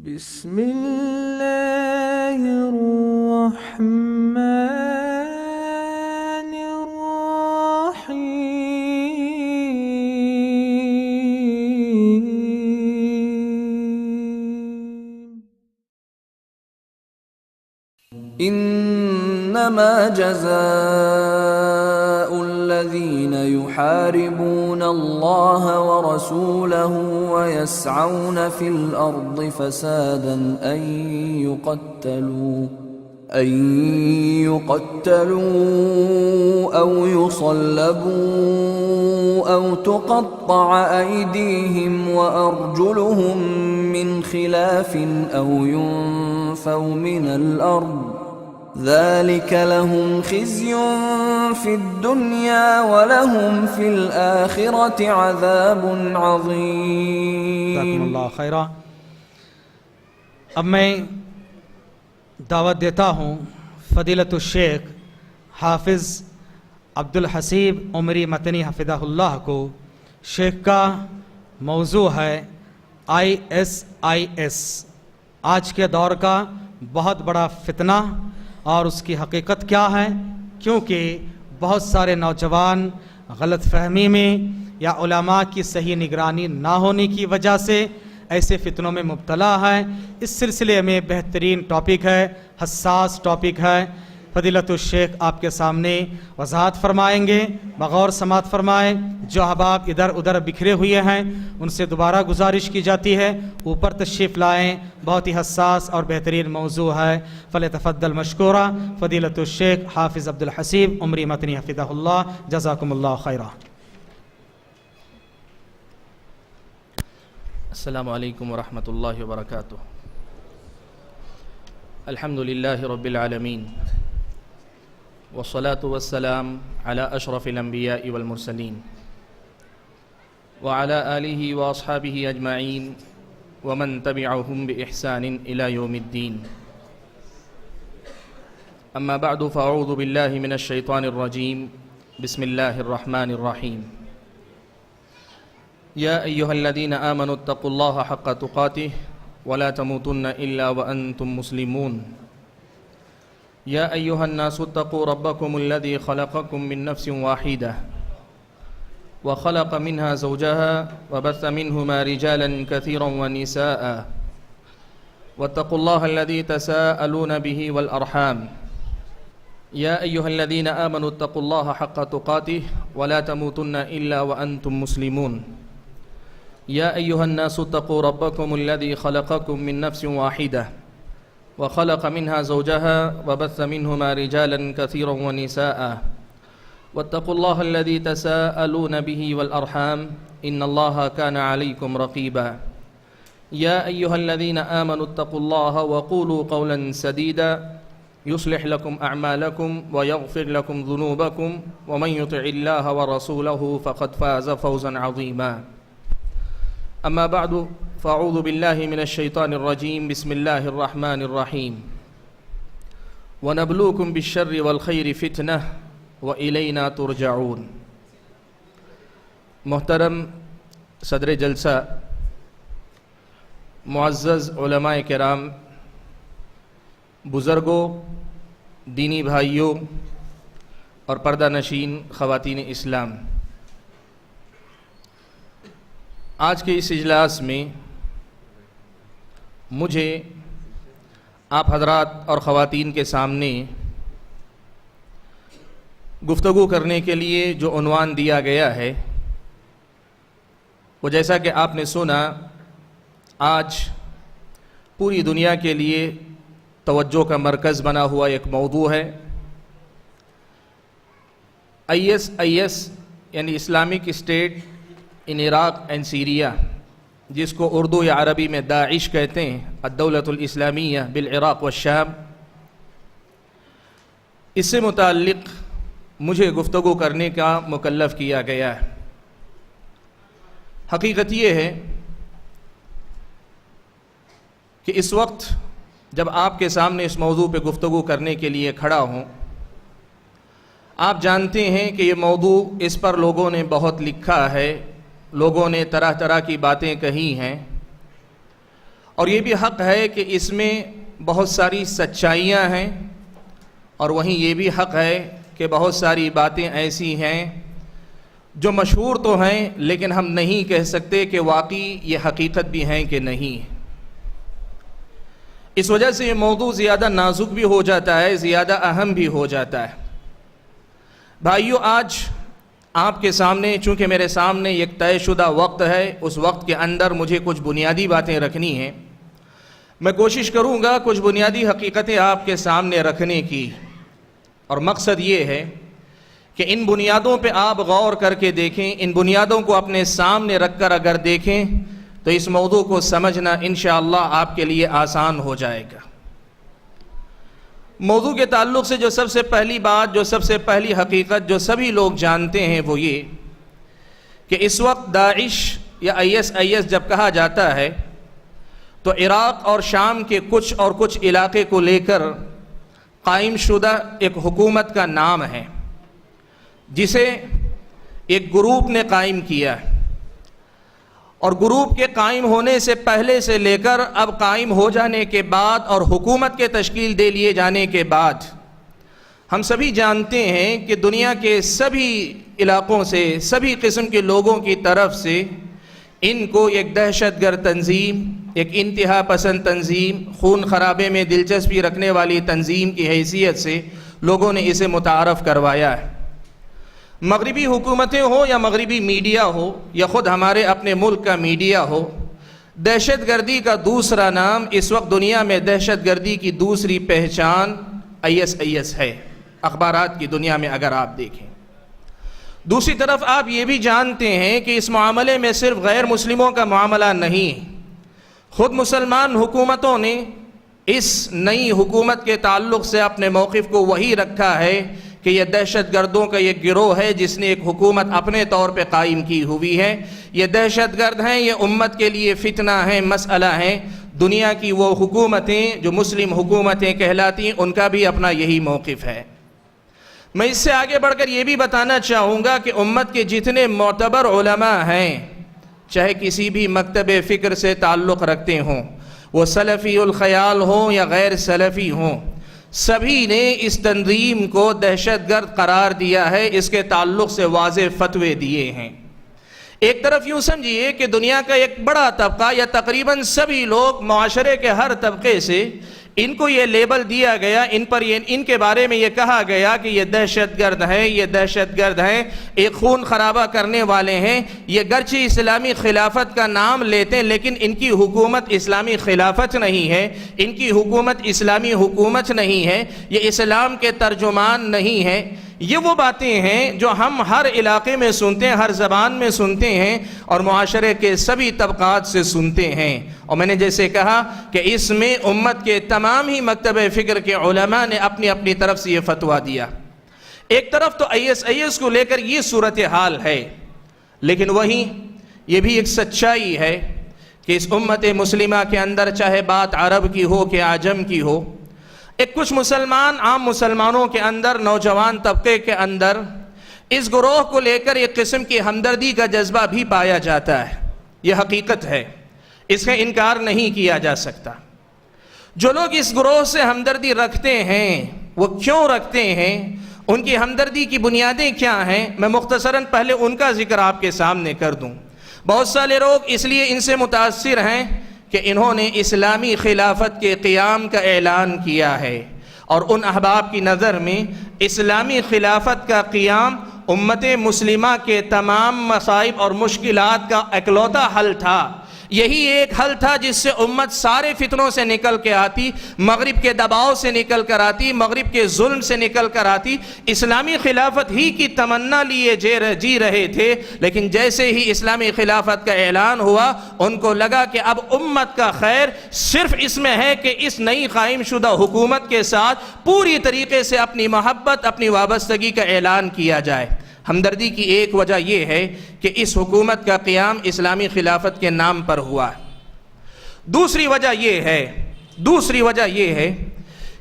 بسم اللہ الرحمن الرحیم انما جزاء الذين يحاربون الله ورسوله ويسعون في الارض فسادا ان يقتلوا او يصلبوا او تقطع ايديهم وارجلهم من خلاف او ينفوا من الارض ذلك لهم خزي في الدنيا ولهم في الآخرة عذاب عظيم. جزاکم اللہ خیرہ. اب میں دعوت دیتا ہوں فضیلت الشیخ حافظ عبدالحسیب عمری متنی حفظہ اللہ کو. شیخ کا موضوع ہے ISIS، آج کے دور کا بہت بڑا فتنہ اور اس کی حقیقت کیا ہے، کیونکہ بہت سارے نوجوان غلط فہمی میں یا علماء کی صحیح نگرانی نہ ہونے کی وجہ سے ایسے فتنوں میں مبتلا ہے. اس سلسلے میں بہترین ٹاپک ہے، حساس ٹاپک ہے. فضیلت الشیخ آپ کے سامنے وضاحت فرمائیں گے. بغور سماعت فرمائیں. جو احباب ادھر ادھر بکھرے ہوئے ہیں ان سے دوبارہ گزارش کی جاتی ہے اوپر تشریف لائیں، بہت ہی حساس اور بہترین موضوع ہے. فلیتفضل مشکورا فضیلت الشیخ حافظ عبدالحسیب عمری متنی حفظہ اللہ. جزاکم اللہ خیرہ. السلام علیکم ورحمۃ اللہ وبرکاتہ. الحمد للہ رب العالمین والصلاة والسلام على اشرف الانبیاء والمرسلین وعلى آلہ واصحابہ اجمعین ومن تبعهم بإحسان الى یوم الدین. اما بعد فاعوذ باللہ من الشیطان الرجیم. بسم اللہ الرحمن الرحیم. یا ایہا الذین آمنوا اتقوا اللہ حق تقاته ولا تموتن الا وانتم مسلمون. یا ایہا الناس اتقوا ربکم الذی خلقکم من نفس واحدہ وخلق منها زوجها وبث منهما رجالا كثيرا ونساء واتقوا الله الذي تساءلون به والأرحام. يا أيها الذين آمنوا اتقوا الله حق تقاته ولا تموتن إلا وأنتم مسلمون. يا أيها الناس اتقوا ربكم الذي خلقكم من نفس واحدة وخلق منها زوجها وبث منهما رجالا كثيرا ونساء واتقوا الله الذي تساءلون به والأرحام إن الله كان عليكم رقيبا. يا أيها الذين آمنوا اتقوا الله وقولوا قولا سديدا يصلح لكم أعمالكم ويغفر لكم ذنوبكم ومن يطع الله ورسوله فقد فاز فوزا عظيما. أما بعد فأعوذ بالله من الشيطان الرجيم. بسم الله الرحمن الرحيم. ونبلوكم بالشر والخير فتنة وإلینا ترجعون. محترم صدر جلسہ، معزز علماء کرام، بزرگوں، دینی بھائیوں اور پردہ نشین خواتین اسلام، آج کے اس اجلاس میں مجھے آپ حضرات اور خواتین کے سامنے گفتگو کرنے کے لیے جو عنوان دیا گیا ہے وہ جیسا کہ آپ نے سنا آج پوری دنیا کے لیے توجہ کا مرکز بنا ہوا ایک موضوع ہے. ISIS یعنی Islamic state in Iraq and Syria, جس کو اردو یا عربی میں داعش کہتے ہیں، الدولۃ الاسلامیہ بالعراق والشام. اس سے متعلق مجھے گفتگو کرنے کا مکلف کیا گیا ہے. حقیقت یہ ہے کہ اس وقت جب آپ کے سامنے اس موضوع پہ گفتگو کرنے کے لیے کھڑا ہوں، آپ جانتے ہیں کہ یہ موضوع اس پر لوگوں نے بہت لکھا ہے، لوگوں نے طرح طرح کی باتیں کہی ہیں، اور یہ بھی حق ہے کہ اس میں بہت ساری سچائیاں ہیں، اور وہیں یہ بھی حق ہے کہ بہت ساری باتیں ایسی ہیں جو مشہور تو ہیں لیکن ہم نہیں کہہ سکتے کہ واقعی یہ حقیقت بھی ہیں کہ نہیں۔ اس وجہ سے یہ موضوع زیادہ نازک بھی ہو جاتا ہے، زیادہ اہم بھی ہو جاتا ہے۔ بھائیو، آج آپ کے سامنے، چونکہ میرے سامنے ایک طے شدہ وقت ہے، اس وقت کے اندر مجھے کچھ بنیادی باتیں رکھنی ہیں۔ میں کوشش کروں گا کچھ بنیادی حقیقتیں آپ کے سامنے رکھنے کی، اور مقصد یہ ہے کہ ان بنیادوں پہ آپ غور کر کے دیکھیں، ان بنیادوں کو اپنے سامنے رکھ کر اگر دیکھیں تو اس موضوع کو سمجھنا انشاءاللہ آپ کے لیے آسان ہو جائے گا۔ موضوع کے تعلق سے جو سب سے پہلی بات، جو سب سے پہلی حقیقت جو سبھی لوگ جانتے ہیں وہ یہ کہ اس وقت داعش یا IS جب کہا جاتا ہے تو عراق اور شام کے کچھ علاقے کو لے کر قائم شدہ ایک حکومت کا نام ہے، جسے ایک گروپ نے قائم کیا، اور گروپ کے قائم ہونے سے پہلے سے لے کر اب قائم ہو جانے کے بعد اور حکومت کے تشکیل دے لیے جانے کے بعد ہم سبھی جانتے ہیں کہ دنیا کے سبھی علاقوں سے، سبھی قسم کے لوگوں کی طرف سے ان کو ایک دہشت گرد تنظیم، ایک انتہا پسند تنظیم، خون خرابے میں دلچسپی رکھنے والی تنظیم کی حیثیت سے لوگوں نے اسے متعارف کروایا ہے۔ مغربی حکومتیں ہوں یا مغربی میڈیا ہو یا خود ہمارے اپنے ملک کا میڈیا ہو، دہشت گردی کا دوسرا نام اس وقت دنیا میں، دہشت گردی کی دوسری پہچان IS ہے، اخبارات کی دنیا میں اگر آپ دیکھیں۔ دوسری طرف آپ یہ بھی جانتے ہیں کہ اس معاملے میں صرف غیر مسلموں کا معاملہ نہیں، خود مسلمان حکومتوں نے اس نئی حکومت کے تعلق سے اپنے موقف کو وہی رکھا ہے کہ یہ دہشت گردوں کا یہ گروہ ہے جس نے ایک حکومت اپنے طور پہ قائم کی ہوئی ہے، یہ دہشت گرد ہیں، یہ امت کے لیے فتنہ ہیں، مسئلہ ہیں۔ دنیا کی وہ حکومتیں جو مسلم حکومتیں کہلاتی ہیں، ان کا بھی اپنا یہی موقف ہے۔ میں اس سے آگے بڑھ کر یہ بھی بتانا چاہوں گا کہ امت کے جتنے معتبر علماء ہیں، چاہے کسی بھی مکتب فکر سے تعلق رکھتے ہوں، وہ سلفی الخیال ہوں یا غیر سلفی ہوں، سبھی نے اس تنظیم کو دہشت گرد قرار دیا ہے، اس کے تعلق سے واضح فتوے دیے ہیں۔ ایک طرف یوں سمجھیے کہ دنیا کا ایک بڑا طبقہ یا تقریباً سبھی لوگ، معاشرے کے ہر طبقے سے ان کو یہ لیبل دیا گیا، ان کے بارے میں یہ کہا گیا کہ یہ دہشت گرد ہیں، یہ دہشت گرد ہیں، ایک خون خرابہ کرنے والے ہیں۔ یہ گرچہ اسلامی خلافت کا نام لیتے ہیں لیکن ان کی حکومت اسلامی خلافت نہیں ہے، ان کی حکومت اسلامی حکومت نہیں ہے، یہ اسلام کے ترجمان نہیں ہے۔ یہ وہ باتیں ہیں جو ہم ہر علاقے میں سنتے ہیں، ہر زبان میں سنتے ہیں اور معاشرے کے سبھی طبقات سے سنتے ہیں۔ اور میں نے جیسے کہا کہ اس میں امت کے تمام ہی مکتب فکر کے علماء نے اپنی اپنی طرف سے یہ فتویٰ دیا۔ ایک طرف تو IS کو لے کر یہ صورتحال ہے، لیکن وہیں یہ بھی ایک سچائی ہے کہ اس امت مسلمہ کے اندر، چاہے بات عرب کی ہو کہ عجم کی ہو، ایک کچھ مسلمان، عام مسلمانوں کے اندر، نوجوان طبقے کے اندر اس گروہ کو لے کر ایک قسم کی ہمدردی کا جذبہ بھی پایا جاتا ہے۔ یہ حقیقت ہے، اس کا انکار نہیں کیا جا سکتا۔ جو لوگ اس گروہ سے ہمدردی رکھتے ہیں وہ کیوں رکھتے ہیں، ان کی ہمدردی کی بنیادیں کیا ہیں، میں مختصراً پہلے ان کا ذکر آپ کے سامنے کر دوں۔ بہت سارے لوگ اس لیے ان سے متاثر ہیں کہ انہوں نے اسلامی خلافت کے قیام کا اعلان کیا ہے، اور ان احباب کی نظر میں اسلامی خلافت کا قیام امت مسلمہ کے تمام مصائب اور مشکلات کا اکلوتا حل تھا۔ یہی ایک حل تھا جس سے امت سارے فتنوں سے نکل کے آتی، مغرب کے دباؤ سے نکل کر آتی، مغرب کے ظلم سے نکل کر آتی۔ اسلامی خلافت ہی کی تمنا لیے جی رہے تھے، لیکن جیسے ہی اسلامی خلافت کا اعلان ہوا ان کو لگا کہ اب امت کا خیر صرف اس میں ہے کہ اس نئی قائم شدہ حکومت کے ساتھ پوری طریقے سے اپنی محبت، اپنی وابستگی کا اعلان کیا جائے۔ ہمدردی کی ایک وجہ یہ ہے کہ اس حکومت کا قیام اسلامی خلافت کے نام پر ہوا۔ دوسری وجہ یہ ہے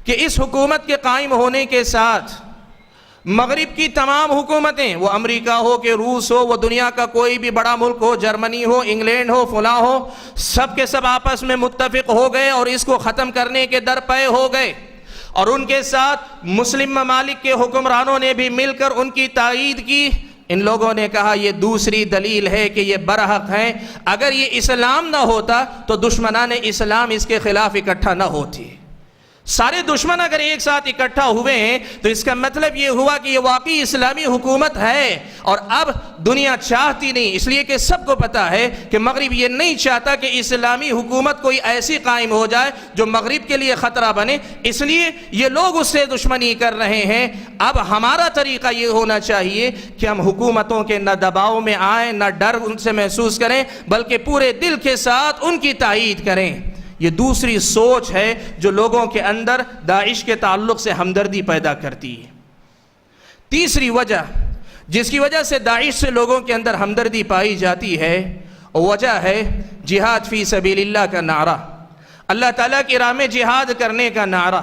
کہ اس حکومت کے قائم ہونے کے ساتھ مغرب کی تمام حکومتیں، وہ امریکہ ہو کہ روس ہو، وہ دنیا کا کوئی بھی بڑا ملک ہو، جرمنی ہو، انگلینڈ ہو، فلاں ہو، سب کے سب آپس میں متفق ہو گئے اور اس کو ختم کرنے کے درپے ہو گئے، اور ان کے ساتھ مسلم ممالک کے حکمرانوں نے بھی مل کر ان کی تائید کی۔ ان لوگوں نے کہا یہ دوسری دلیل ہے کہ یہ برحق ہیں، اگر یہ اسلام نہ ہوتا تو دشمنان اسلام اس کے خلاف اکٹھا نہ ہوتی۔ سارے دشمن اگر ایک ساتھ اکٹھا ہوئے ہیں تو اس کا مطلب یہ ہوا کہ یہ واقعی اسلامی حکومت ہے، اور اب دنیا چاہتی نہیں، اس لیے کہ سب کو پتا ہے کہ مغرب یہ نہیں چاہتا کہ اسلامی حکومت کوئی ایسی قائم ہو جائے جو مغرب کے لیے خطرہ بنے، اس لیے یہ لوگ اس سے دشمنی کر رہے ہیں۔ اب ہمارا طریقہ یہ ہونا چاہیے کہ ہم حکومتوں کے نہ دباؤ میں آئیں، نہ ڈر ان سے محسوس کریں، بلکہ پورے دل کے ساتھ ان کی تائید کریں۔ یہ دوسری سوچ ہے جو لوگوں کے اندر داعش کے تعلق سے ہمدردی پیدا کرتی ہے۔ تیسری وجہ جس کی وجہ سے داعش سے لوگوں کے اندر ہمدردی پائی جاتی ہے، وجہ ہے جہاد فی سبیل اللہ کا نعرہ، اللہ تعالیٰ کی راہ میں جہاد کرنے کا نعرہ۔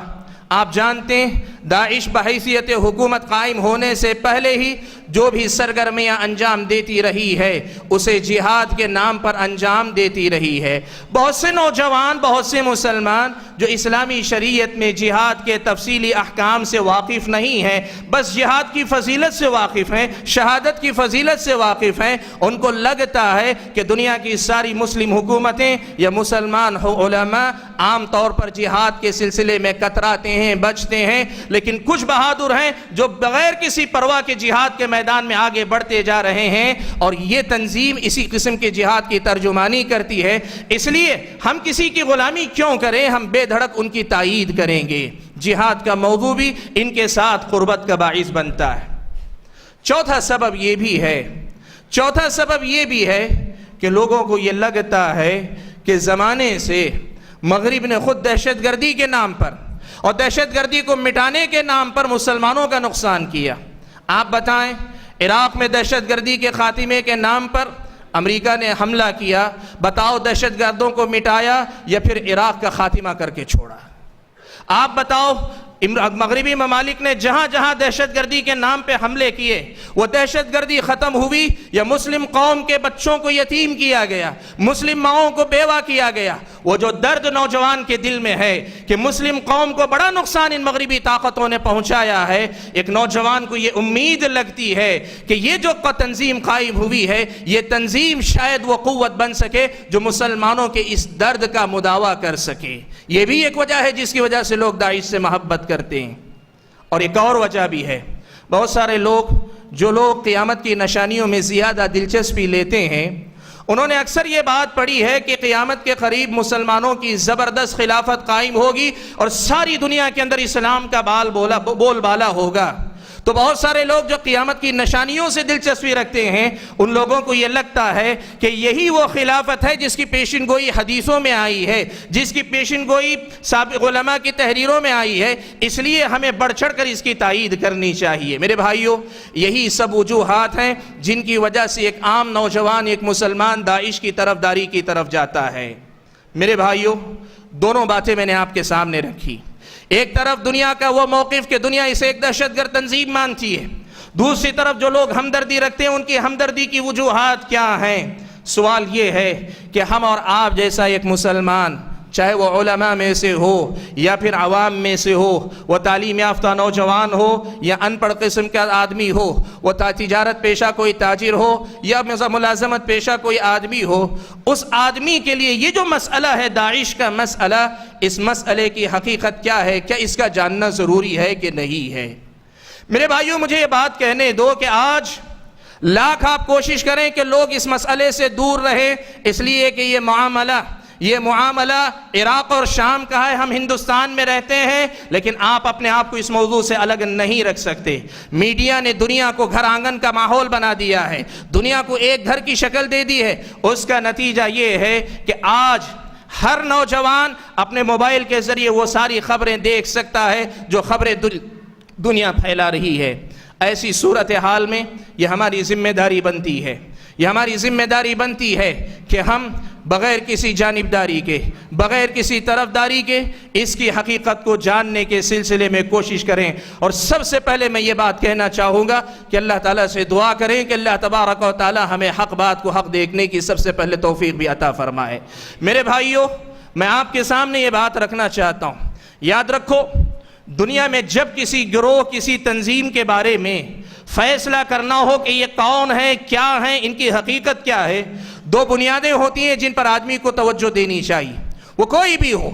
آپ جانتے ہیں داعش بحیثیت حکومت قائم ہونے سے پہلے ہی جو بھی سرگرمیاں انجام دیتی رہی ہے اسے جہاد کے نام پر انجام دیتی رہی ہے۔ بہت سے نوجوان، بہت سے مسلمان جو اسلامی شریعت میں جہاد کے تفصیلی احکام سے واقف نہیں ہیں، بس جہاد کی فضیلت سے واقف ہیں، شہادت کی فضیلت سے واقف ہیں، ان کو لگتا ہے کہ دنیا کی ساری مسلم حکومتیں یا مسلمان علماء عام طور پر جہاد کے سلسلے میں کتراتے ہیں، بچتے ہیں، لیکن کچھ بہادر ہیں جو بغیر کسی پرواہ کے جہاد کے میدان میں آگے بڑھتے جا رہے ہیں، اور یہ تنظیم اسی قسم کے جہاد کی ترجمانی کرتی ہے۔ اس لیے ہم کسی کی غلامی کیوں کریں، ہم بے دھڑک ان کی تائید کریں گے۔ جہاد کا موضوع بھی ان کے ساتھ قربت کا باعث بنتا ہے۔ چوتھا سبب یہ بھی ہے کہ لوگوں کو یہ لگتا ہے کہ زمانے سے مغرب نے خود دہشت گردی کے نام پر اور دہشت گردی کو مٹانے کے نام پر مسلمانوں کا نقصان کیا۔ آپ بتائیں، عراق میں دہشت گردی کے خاتمے کے نام پر امریکہ نے حملہ کیا، بتاؤ دہشت گردوں کو مٹایا یا پھر عراق کا خاتمہ کر کے چھوڑا؟ آپ بتاؤ، مغربی ممالک نے جہاں جہاں دہشت گردی کے نام پہ حملے کیے وہ دہشت گردی ختم ہوئی یا مسلم قوم کے بچوں کو یتیم کیا گیا، مسلم ماؤں کو بیوہ کیا گیا؟ وہ جو درد نوجوان کے دل میں ہے کہ مسلم قوم کو بڑا نقصان ان مغربی طاقتوں نے پہنچایا ہے، ایک نوجوان کو یہ امید لگتی ہے کہ یہ جو تنظیم قائم ہوئی ہے یہ تنظیم شاید وہ قوت بن سکے جو مسلمانوں کے اس درد کا مداوع کر سکے۔ یہ بھی ایک وجہ ہے جس کی وجہ سے لوگ داعش سے محبت کرتے ہیں۔ اور ایک اور وجہ بھی ہے، بہت سارے جو لوگ قیامت کی نشانیوں میں زیادہ دلچسپی لیتے ہیں، انہوں نے اکثر یہ بات پڑھی ہے کہ قیامت کے قریب مسلمانوں کی زبردست خلافت قائم ہوگی اور ساری دنیا کے اندر اسلام کا بول بالا ہوگا۔ تو بہت سارے لوگ جو قیامت کی نشانیوں سے دلچسپی رکھتے ہیں ان لوگوں کو یہ لگتا ہے کہ یہی وہ خلافت ہے جس کی پیشن گوئی حدیثوں میں آئی ہے، جس کی پیشن گوئی سابق علماء کی تحریروں میں آئی ہے، اس لیے ہمیں بڑھ چڑھ کر اس کی تائید کرنی چاہیے۔ میرے بھائیوں، یہی سب وجوہات ہیں جن کی وجہ سے ایک عام نوجوان، ایک مسلمان داعش کی طرفداری کی طرف جاتا ہے۔ میرے بھائیوں، دونوں باتیں میں نے آپ کے سامنے رکھی۔ ایک طرف دنیا کا وہ موقف کہ دنیا اسے ایک دہشت گرد تنظیم مانتی ہے، دوسری طرف جو لوگ ہمدردی رکھتے ہیں ان کی ہمدردی کی وجوہات کیا ہیں؟ سوال یہ ہے کہ ہم اور آپ جیسا ایک مسلمان، چاہے وہ علماء میں سے ہو یا پھر عوام میں سے ہو، وہ تعلیم یافتہ نوجوان ہو یا ان پڑھ قسم کا آدمی ہو، وہ تجارت پیشہ کوئی تاجر ہو یا ملازمت پیشہ کوئی آدمی ہو، اس آدمی کے لیے یہ جو مسئلہ ہے داعش کا مسئلہ، اس مسئلے کی حقیقت کیا ہے؟ کیا اس کا جاننا ضروری ہے کہ نہیں ہے؟ میرے بھائیوں، مجھے یہ بات کہنے دو کہ آج لاکھ آپ کوشش کریں کہ لوگ اس مسئلے سے دور رہیں، اس لیے کہ یہ معاملہ عراق اور شام کا ہے، ہم ہندوستان میں رہتے ہیں، لیکن آپ اپنے آپ کو اس موضوع سے الگ نہیں رکھ سکتے۔ میڈیا نے دنیا کو گھر آنگن کا ماحول بنا دیا ہے، دنیا کو ایک گھر کی شکل دے دی ہے۔ اس کا نتیجہ یہ ہے کہ آج ہر نوجوان اپنے موبائل کے ذریعے وہ ساری خبریں دیکھ سکتا ہے جو خبریں دنیا پھیلا رہی ہے۔ ایسی صورتحال میں یہ ہماری ذمہ داری بنتی ہے یہ ہماری ذمہ داری بنتی ہے کہ ہم بغیر کسی جانبداری کے، بغیر کسی طرفداری کے اس کی حقیقت کو جاننے کے سلسلے میں کوشش کریں۔ اور سب سے پہلے میں یہ بات کہنا چاہوں گا کہ اللہ تعالیٰ سے دعا کریں کہ اللہ تبارک و تعالیٰ ہمیں حق بات کو حق دیکھنے کی سب سے پہلے توفیق بھی عطا فرمائے۔ میرے بھائیوں، میں آپ کے سامنے یہ بات رکھنا چاہتا ہوں، یاد رکھو دنیا میں جب کسی گروہ، کسی تنظیم کے بارے میں فیصلہ کرنا ہو کہ یہ کون ہے، کیا ہے، ان کی حقیقت کیا ہے، دو بنیادیں ہوتی ہیں جن پر آدمی کو توجہ دینی چاہیے۔ وہ کوئی بھی ہو،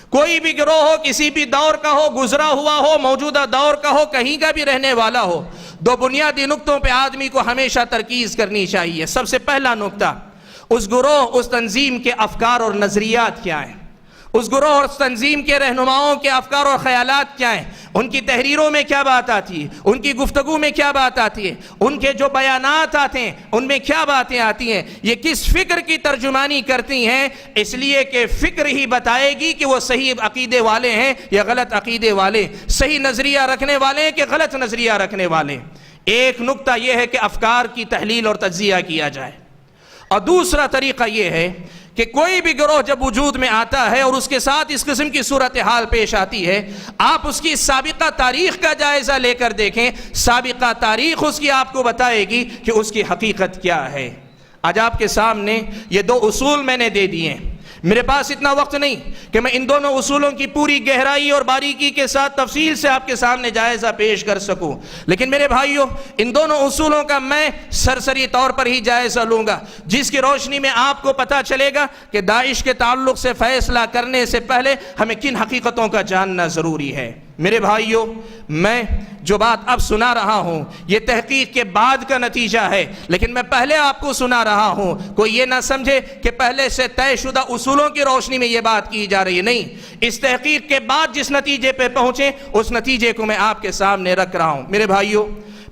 کوئی بھی گروہ ہو، کسی بھی دور کا ہو، گزرا ہوا ہو، موجودہ دور کا ہو، کہیں کا بھی رہنے والا ہو، دو بنیادی نقطوں پہ آدمی کو ہمیشہ ترکیز کرنی چاہیے۔ سب سے پہلا نقطہ، اس گروہ، اس تنظیم کے افکار اور نظریات کیا ہیں، اس گروہ اور تنظیم کے رہنماؤں کے افکار اور خیالات کیا ہیں، ان کی تحریروں میں کیا بات آتی ہے، ان کی گفتگو میں کیا بات آتی ہے، ان کے جو بیانات آتے ہیں ان میں کیا باتیں آتی ہیں، یہ کس فکر کی ترجمانی کرتی ہیں، اس لیے کہ فکر ہی بتائے گی کہ وہ صحیح عقیدے والے ہیں یا غلط عقیدے والے، صحیح نظریہ رکھنے والے ہیں کہ غلط نظریہ رکھنے والے۔ ایک نقطہ یہ ہے کہ افکار کی تحلیل اور تجزیہ کیا جائے، اور دوسرا طریقہ یہ ہے کہ کوئی بھی گروہ جب وجود میں آتا ہے اور اس کے ساتھ اس قسم کی صورتحال پیش آتی ہے، آپ اس کی سابقہ تاریخ کا جائزہ لے کر دیکھیں، سابقہ تاریخ اس کی آپ کو بتائے گی کہ اس کی حقیقت کیا ہے۔ آج آپ کے سامنے یہ دو اصول میں نے دے دیے ہیں، میرے پاس اتنا وقت نہیں کہ میں ان دونوں اصولوں کی پوری گہرائی اور باریکی کے ساتھ تفصیل سے آپ کے سامنے جائزہ پیش کر سکوں، لیکن میرے بھائیوں ان دونوں اصولوں کا میں سرسری طور پر ہی جائزہ لوں گا، جس کی روشنی میں آپ کو پتہ چلے گا کہ داعش کے تعلق سے فیصلہ کرنے سے پہلے ہمیں کن حقیقتوں کا جاننا ضروری ہے۔ میرے بھائیوں، میں جو بات اب سنا رہا ہوں یہ تحقیق کے بعد کا نتیجہ ہے، لیکن میں پہلے آپ کو سنا رہا ہوں، کوئی یہ نہ سمجھے کہ پہلے سے طے شدہ اصولوں کی روشنی میں یہ بات کی جا رہی ہے، نہیں، اس تحقیق کے بعد جس نتیجے پہ پہنچے اس نتیجے کو میں آپ کے سامنے رکھ رہا ہوں۔ میرے بھائیوں،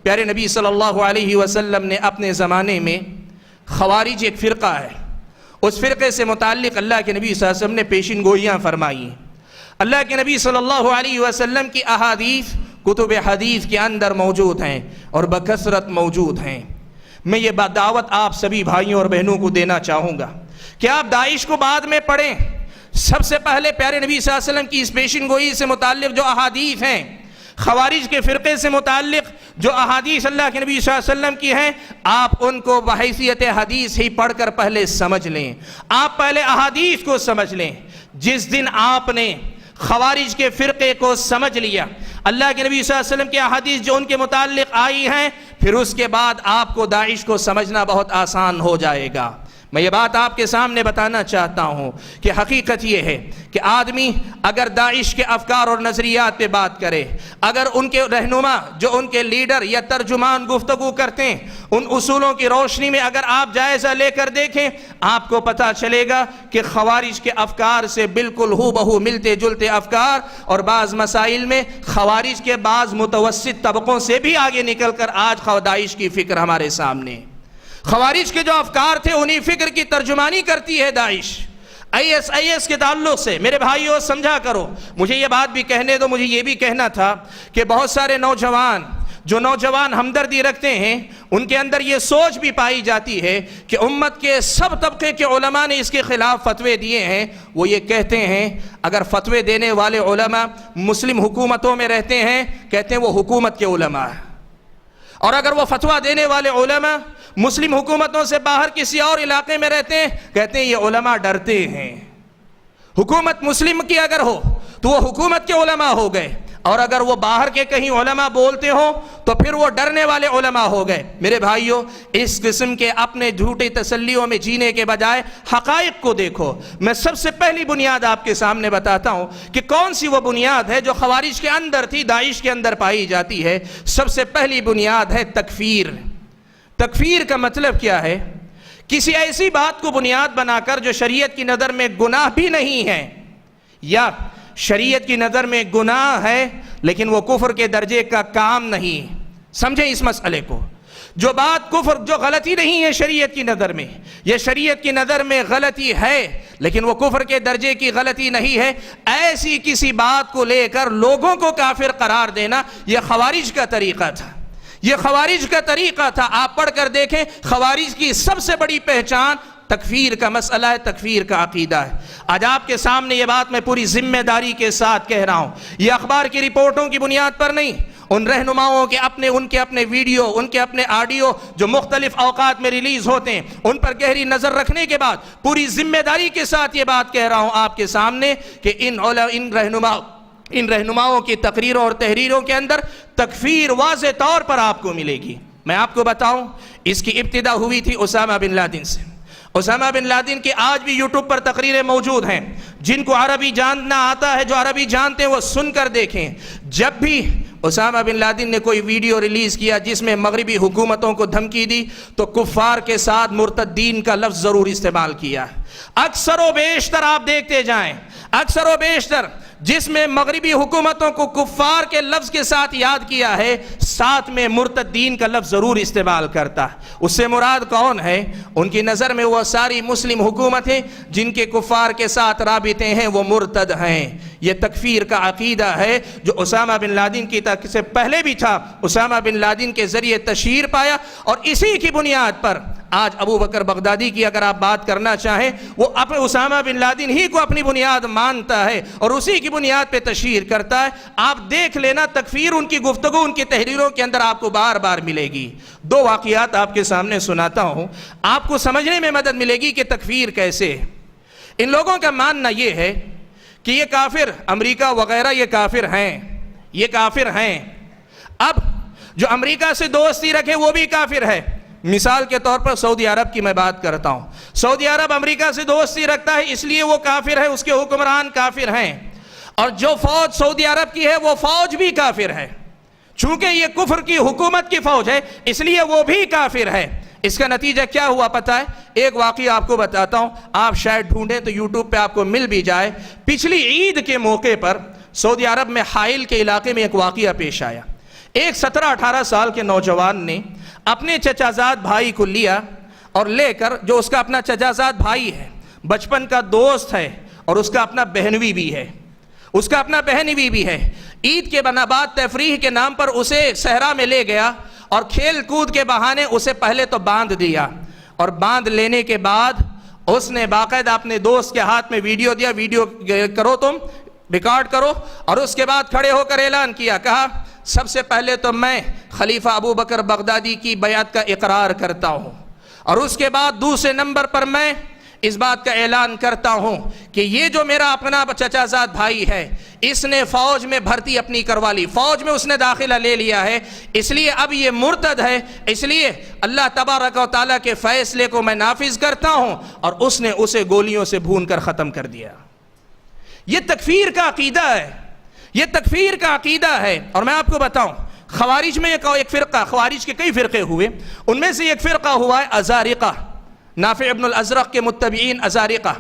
پیارے نبی صلی اللہ علیہ وسلم نے اپنے زمانے میں، خوارج ایک فرقہ ہے، اس فرقے سے متعلق اللہ کے نبی صلی اللہ علیہ وسلم نے پیشین گوئیاں فرمائی ہیں۔ اللہ کے نبی صلی اللہ علیہ وسلم کی احادیث کتب حدیث کے اندر موجود ہیں اور بکثرت موجود ہیں۔ میں یہ دعوت آپ سبھی بھائیوں اور بہنوں کو دینا چاہوں گا کہ آپ داعش کو بعد میں پڑھیں، سب سے پہلے پیارے نبی صلی اللہ علیہ وسلم کی اس پیشین گوئی سے متعلق جو احادیث ہیں، خوارج کے فرقے سے متعلق جو احادیث اللہ کے نبی صلی اللہ علیہ وسلم کی ہیں، آپ ان کو بحیثیت حدیث ہی پڑھ کر پہلے سمجھ لیں، آپ پہلے احادیث کو سمجھ لیں۔ جس دن آپ نے خوارج کے فرقے کو سمجھ لیا، اللہ کے نبی صلی اللہ علیہ وسلم کی احادیث جو ان کے متعلق آئی ہیں، پھر اس کے بعد آپ کو داعش کو سمجھنا بہت آسان ہو جائے گا۔ میں یہ بات آپ کے سامنے بتانا چاہتا ہوں کہ حقیقت یہ ہے کہ آدمی اگر داعش کے افکار اور نظریات پہ بات کرے، اگر ان کے رہنما جو ان کے لیڈر یا ترجمان گفتگو کرتے ہیں، ان اصولوں کی روشنی میں اگر آپ جائزہ لے کر دیکھیں، آپ کو پتہ چلے گا کہ خوارج کے افکار سے بالکل ہو بہو ملتے جلتے افکار، اور بعض مسائل میں خوارج کے بعض متوسط طبقوں سے بھی آگے نکل کر آج داعش کی فکر ہمارے سامنے، خوارج کے جو افکار تھے انہی فکر کی ترجمانی کرتی ہے داعش۔ آئی ایس کے تعلق سے میرے بھائیوں سمجھا کرو، مجھے یہ بات بھی کہنے دو، مجھے یہ بھی کہنا تھا کہ بہت سارے نوجوان ہمدردی رکھتے ہیں، ان کے اندر یہ سوچ بھی پائی جاتی ہے کہ امت کے سب طبقے کے علماء نے اس کے خلاف فتوے دیے ہیں۔ وہ یہ کہتے ہیں اگر فتوے دینے والے علماء مسلم حکومتوں میں رہتے ہیں، کہتے ہیں وہ حکومت کے علماء ہیں، اور اگر وہ فتویٰ دینے والے علماء مسلم حکومتوں سے باہر کسی اور علاقے میں رہتے ہیں، کہتے ہیں یہ علماء ڈرتے ہیں۔ حکومت مسلم کی اگر ہو تو وہ حکومت کے علماء ہو گئے، اور اگر وہ باہر کے کہیں علماء بولتے ہوں تو پھر وہ ڈرنے والے علماء ہو گئے۔ میرے بھائیوں، اس قسم کے اپنے جھوٹی تسلیوں میں جینے کے بجائے حقائق کو دیکھو۔ میں سب سے پہلی بنیاد آپ کے سامنے بتاتا ہوں کہ کون سی وہ بنیاد ہے جو خوارج کے اندر تھی، داعش کے اندر پائی جاتی ہے۔ سب سے پہلی بنیاد ہے تکفیر۔ تکفیر کا مطلب کیا ہے؟ کسی ایسی بات کو بنیاد بنا کر جو شریعت کی نظر میں گناہ بھی نہیں ہے، یا شریعت کی نظر میں گناہ ہے لیکن وہ کفر کے درجے کا کام نہیں۔ سمجھیں اس مسئلے کو، جو بات کفر، جو غلطی نہیں ہے شریعت کی نظر میں، یہ شریعت کی نظر میں غلطی ہے لیکن وہ کفر کے درجے کی غلطی نہیں ہے، ایسی کسی بات کو لے کر لوگوں کو کافر قرار دینا یہ خوارج کا طریقہ تھا۔ یہ خوارج کا طریقہ تھا. آپ پڑھ کر دیکھیں, خوارج کی سب سے بڑی پہچان تکفیر کا مسئلہ ہے, تکفیر کا عقیدہ ہے. آج آپ کے سامنے یہ بات میں پوری ذمہ داری کے ساتھ کہہ رہا ہوں, یہ اخبار کی رپورٹوں کی بنیاد پر نہیں, ان رہنماؤں کے ان کے اپنے ویڈیو, ان کے اپنے آڈیو جو مختلف اوقات میں ریلیز ہوتے ہیں, ان پر گہری نظر رکھنے کے بعد پوری ذمہ داری کے ساتھ یہ بات کہہ رہا ہوں آپ کے سامنے کہ ان رہنماؤں کی تقریروں اور تحریروں کے اندر تکفیر واضح طور پر آپ کو ملے گی. میں آپ کو بتاؤں, اس کی ابتدا ہوئی تھی اسامہ بن لادن سے. اسامہ بن لادن کی آج بھی یوٹیوب پر تقریریں موجود ہیں, جن کو عربی جاننا آتا ہے, جو عربی جانتے ہیں وہ سن کر دیکھیں. جب بھی اسامہ بن لادن نے کوئی ویڈیو ریلیز کیا جس میں مغربی حکومتوں کو دھمکی دی, تو کفار کے ساتھ مرتدین کا لفظ ضرور استعمال کیا. اکثر و بیشتر آپ دیکھتے جائیں, اکثر و بیشتر جس میں مغربی حکومتوں کو کفار کے لفظ کے ساتھ یاد کیا ہے, ساتھ میں مرتدین کا لفظ ضرور استعمال کرتا. اس سے مراد کون ہے؟ ان کی نظر میں وہ ساری مسلم حکومتیں جن کے کفار کے ساتھ رابطے ہیں وہ مرتد ہیں. یہ تکفیر کا عقیدہ ہے جو اسامہ بن لادن کی سے پہلے بھی تھا, اسامہ بن لادن کے ذریعے تشہیر پایا, اور اسی کی بنیاد پر آج ابو بکر بغدادی کی اگر آپ بات کرنا چاہیں, وہ اسامہ بن لادن ہی کو اپنی بنیاد مانتا ہے اور اسی کی بنیاد پہ تشہیر کرتا ہے. آپ دیکھ لینا, تکفیر ان کی گفتگو, ان کی تحریروں کے اندر آپ کو بار بار ملے گی. دو واقعات آپ کے سامنے سناتا ہوں, آپ کو سمجھنے میں مدد ملے گی کہ تکفیر کیسے. ان لوگوں کا ماننا یہ ہے کہ یہ کافر, امریکہ وغیرہ یہ کافر ہیں, یہ کافر ہیں. اب جو امریکہ سے دوستی رکھے وہ بھی کافر ہے. مثال کے طور پر سعودی عرب کی میں بات کرتا ہوں. سعودی عرب امریکہ سے دوستی رکھتا ہے اس لیے وہ کافر ہے, اس کے حکمران کافر ہیں, اور جو فوج سعودی عرب کی ہے وہ فوج بھی کافر ہے. چونکہ یہ کفر کی حکومت کی فوج ہے اس لیے وہ بھی کافر ہے. اس کا نتیجہ کیا ہوا پتہ ہے؟ ایک واقعہ آپ کو بتاتا ہوں, آپ شاید ڈھونڈیں تو یوٹیوب پہ آپ کو مل بھی جائے. پچھلی عید کے موقع پر سعودی عرب میں حائل کے علاقے میں ایک واقعہ پیش آیا. ایک 17-18 سال کے نوجوان نے اپنے چچازاد بھائی کو لیا اور لے کر, جو اس کا اپنا چچازاد بھائی ہے, بچپن کا دوست ہے, اور اس کا اپنا بہنوئی بھی ہے, اس کا اپنا بہنوئی بھی ہے, عید کے بعد تفریح کے نام پر اسے صحرا میں لے گیا اور کھیل کود کے بہانے اسے پہلے تو باندھ دیا, اور باندھ لینے کے بعد اس نے باقاعدہ اپنے دوست کے ہاتھ میں ویڈیو دیا, ویڈیو کرو, تم ریکارڈ کرو, اور اس کے بعد کھڑے ہو کر اعلان کیا, کہا سب سے پہلے تو میں خلیفہ ابو بکر بغدادی کی بیعت کا اقرار کرتا ہوں, اور اس کے بعد دوسرے نمبر پر میں اس بات کا اعلان کرتا ہوں کہ یہ جو میرا اپنا چچازاد بھائی ہے اس نے فوج میں بھرتی اپنی کروا لی, فوج میں اس نے داخلہ لے لیا ہے, اس لیے اب یہ مرتد ہے, اس لیے اللہ تبارک و تعالیٰ کے فیصلے کو میں نافذ کرتا ہوں, اور اس نے اسے گولیوں سے بھون کر ختم کر دیا. یہ تکفیر کا عقیدہ ہے, یہ تکفیر کا عقیدہ ہے. اور میں آپ کو بتاؤں, خوارج میں ایک فرقہ, خوارج کے کئی فرقے ہوئے, ان میں سے ایک فرقہ ہوا ہے ازارقہ, نافع ابن الازرق کے متبعین ازارقہ.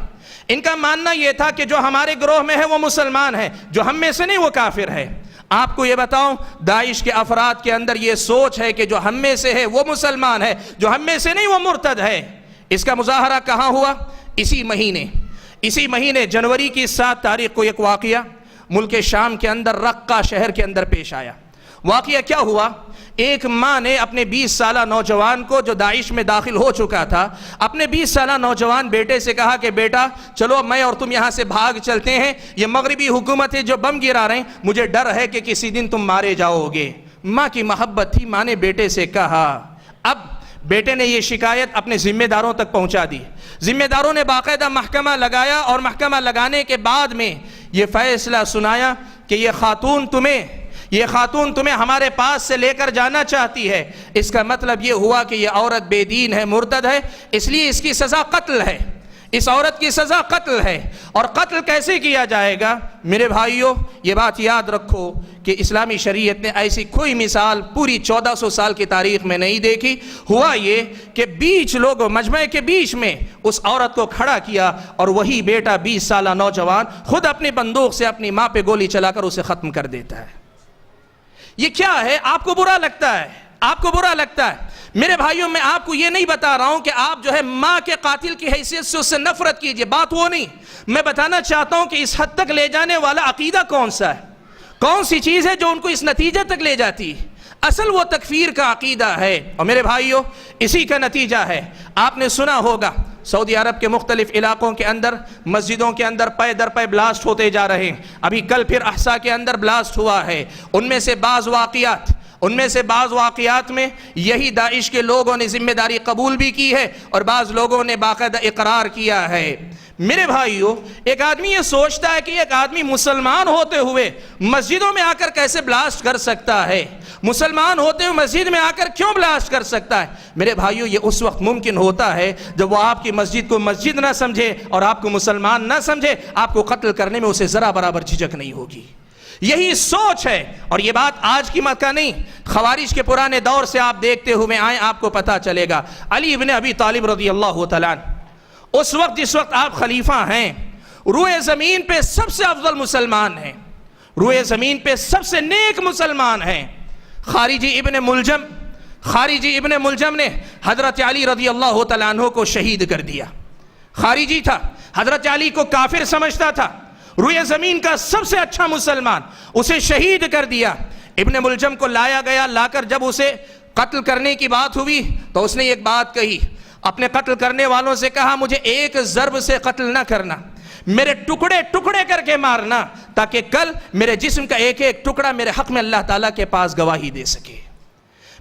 ان کا ماننا یہ تھا کہ جو ہمارے گروہ میں ہے وہ مسلمان ہے, جو ہم میں سے نہیں وہ کافر ہے. آپ کو یہ بتاؤں, داعش کے افراد کے اندر یہ سوچ ہے کہ جو ہم میں سے ہے وہ مسلمان ہے, جو ہم میں سے نہیں وہ مرتد ہے. اس کا مظاہرہ کہاں ہوا؟ اسی مہینے جنوری کی 7 تاریخ کو ایک واقعہ ملک شام کے اندر رقہ شہر کے اندر پیش آیا. واقعہ کیا ہوا؟ ایک ماں نے اپنے 20 سالہ نوجوان کو, جو داعش میں داخل ہو چکا تھا, اپنے 20 سالہ نوجوان بیٹے سے کہا کہ بیٹا چلو میں اور تم یہاں سے بھاگ چلتے ہیں, یہ مغربی حکومتیں جو بم گرا رہے ہیں, مجھے ڈر ہے کہ کسی دن تم مارے جاؤ گے. ماں کی محبت تھی, ماں نے بیٹے سے کہا. اب بیٹے نے یہ شکایت اپنے ذمہ داروں تک پہنچا دی. ذمہ داروں نے باقاعدہ محکمہ لگایا, اور محکمہ لگانے کے بعد میں یہ فیصلہ سنایا کہ یہ خاتون تمہیں ہمارے پاس سے لے کر جانا چاہتی ہے. اس کا مطلب یہ ہوا کہ یہ عورت بے دین ہے, مرتد ہے, اس لیے اس کی سزا قتل ہے. اس عورت کی سزا قتل ہے. اور قتل کیسے کیا جائے گا؟ میرے بھائیوں, یہ بات یاد رکھو کہ اسلامی شریعت نے ایسی کوئی مثال پوری 1400 سال کی تاریخ میں نہیں دیکھی. ہوا یہ کہ مجمع کے بیچ میں اس عورت کو کھڑا کیا, اور وہی بیٹا 20 سالہ نوجوان خود اپنی بندوق سے اپنی ماں پہ گولی چلا کر اسے ختم کر دیتا ہے. یہ کیا ہے؟ آپ کو برا لگتا ہے, آپ کو برا لگتا ہے. میرے بھائیوں, میں آپ کو یہ نہیں بتا رہا ہوں کہ آپ جو ہے ماں کے قاتل کی حیثیت سے اس سے نفرت کیجئے, بات وہ نہیں. میں بتانا چاہتا ہوں کہ اس حد تک لے جانے والا عقیدہ کون سا ہے, کون سی چیز ہے جو ان کو اس نتیجے تک لے جاتی ہے. اصل وہ تکفیر کا عقیدہ ہے۔ اور میرے بھائیوں، اسی کا نتیجہ ہے، آپ نے سنا ہوگا سعودی عرب کے مختلف علاقوں کے اندر مسجدوں کے اندر پے در پے بلاسٹ ہوتے جا رہے ہیں۔ ابھی کل پھر احسا کے اندر بلاسٹ ہوا ہے۔ ان میں سے بعض واقعات میں یہی داعش کے لوگوں نے ذمہ داری قبول بھی کی ہے اور بعض لوگوں نے باقاعدہ اقرار کیا ہے۔ میرے بھائیوں، ایک آدمی یہ سوچتا ہے کہ ایک آدمی مسلمان ہوتے ہوئے مسجدوں میں آ کر کیسے بلاسٹ کر سکتا ہے، مسلمان ہوتے ہوئے مسجد میں آ کر کیوں بلاسٹ کر سکتا ہے؟ میرے بھائیوں، یہ اس وقت ممکن ہوتا ہے جب وہ آپ کی مسجد کو مسجد نہ سمجھے اور آپ کو مسلمان نہ سمجھے، آپ کو قتل کرنے میں اسے ذرا برابر جھجک نہیں ہوگی۔ یہی سوچ ہے، اور یہ بات آج کی مکہ نہیں، خوارج کے پرانے دور سے آپ دیکھتے ہوئے آئیں، آپ کو پتا چلے گا۔ علی ابن ابی طالب رضی اللہ تعالیٰ عنہ، اس وقت جس وقت آپ خلیفہ ہیں، روئے زمین پہ سب سے افضل مسلمان ہیں، روئے زمین پہ سب سے نیک مسلمان ہیں۔ خارجی ابن ملجم نے حضرت علی رضی اللہ تعالیٰ عنہ کو شہید کر دیا۔ خارجی تھا، حضرت علی کو کافر سمجھتا تھا، روئے زمین کا سب سے اچھا مسلمان، اسے شہید کر دیا۔ ابن ملجم کو لایا گیا، لا کر جب اسے قتل کرنے کی بات ہوئی تو اس نے ایک بات کہی، اپنے قتل کرنے والوں سے کہا، مجھے ایک ضرب سے قتل نہ کرنا، میرے ٹکڑے ٹکڑے کر کے مارنا، تاکہ کل میرے جسم کا ایک ایک ٹکڑا میرے حق میں اللہ تعالیٰ کے پاس گواہی دے سکے۔